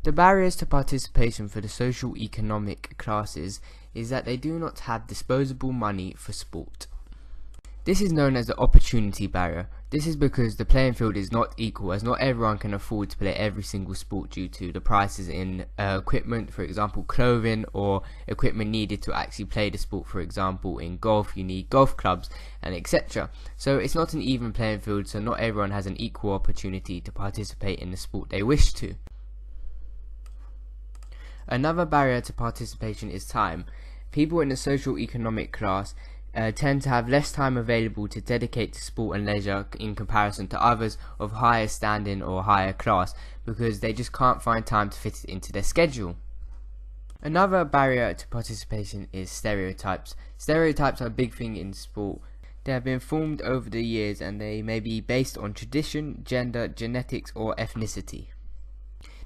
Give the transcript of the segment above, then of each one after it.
The barriers to participation for the social-economic classes is that they do not have disposable money for sport. This is known as the opportunity barrier. This is because the playing field is not equal, as not everyone can afford to play every single sport due to the prices in equipment, for example clothing, or equipment needed to actually play the sport. For example, in golf you need golf clubs and etc. So it's not an even playing field, so not everyone has an equal opportunity to participate in the sport they wish to. Another barrier to participation is time. People in the social-economic class tend to have less time available to dedicate to sport and leisure in comparison to others of higher standing or higher class, because they just can't find time to fit it into their schedule. Another barrier to participation is stereotypes. Stereotypes are a big thing in sport. They have been formed over the years and they may be based on tradition, gender, genetics or ethnicity.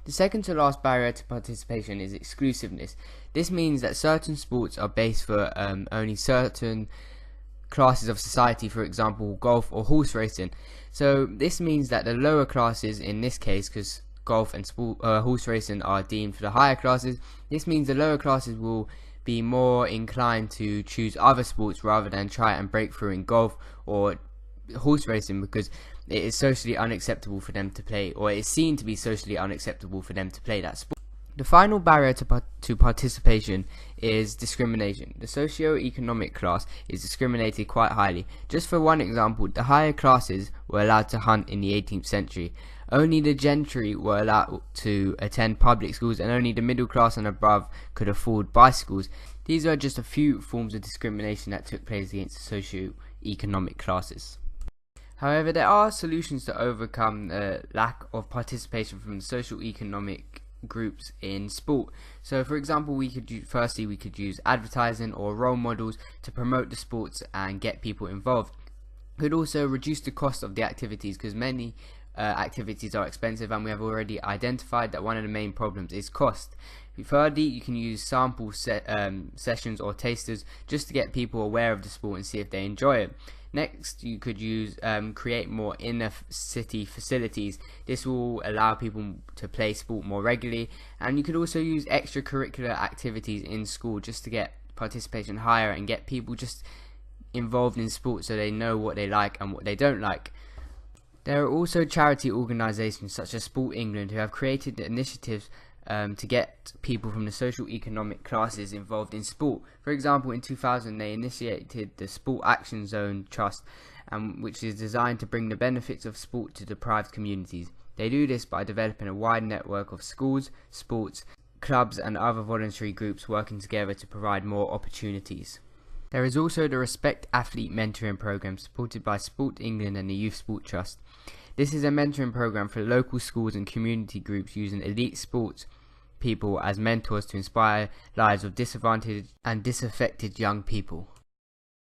The second to last barrier to participation is exclusiveness. This means that certain sports are based for only certain classes of society, for example golf or horse racing. So this means that the lower classes, in this case because golf and horse racing are deemed for the higher classes, this means the lower classes will be more inclined to choose other sports rather than try and break through in golf or horse racing, because it is socially unacceptable for them to play, or it is seen to be socially unacceptable for them to play that sport. The final barrier to participation is discrimination. The socio-economic class is discriminated quite highly. Just for one example, the higher classes were allowed to hunt in the 18th century. Only the gentry were allowed to attend public schools, and only the middle class and above could afford bicycles. These are just a few forms of discrimination that took place against the socio-economic classes. However, there are solutions to overcome the lack of participation from the socio-economic groups in sport. So for example, we could use advertising or role models to promote the sports and get people involved. We could also reduce the cost of the activities, because many activities are expensive, and we have already identified that one of the main problems is cost. Thirdly, you can use sample sessions or tasters just to get people aware of the sport and see if they enjoy it. Next, you could create more inner city facilities. This will allow people to play sport more regularly, and you could also use extracurricular activities in school just to get participation higher and get people just involved in sport so they know what they like and what they don't like. There are also charity organisations such as Sport England who have created initiatives to get people from the socio-economic classes involved in sport. For example, in 2000 they initiated the Sport Action Zone Trust, which is designed to bring the benefits of sport to deprived communities. They do this by developing a wide network of schools, sports, clubs and other voluntary groups working together to provide more opportunities. There is also the Respect Athlete Mentoring Programme supported by Sport England and the Youth Sport Trust. This is a mentoring program for local schools and community groups using elite sports people as mentors to inspire lives of disadvantaged and disaffected young people.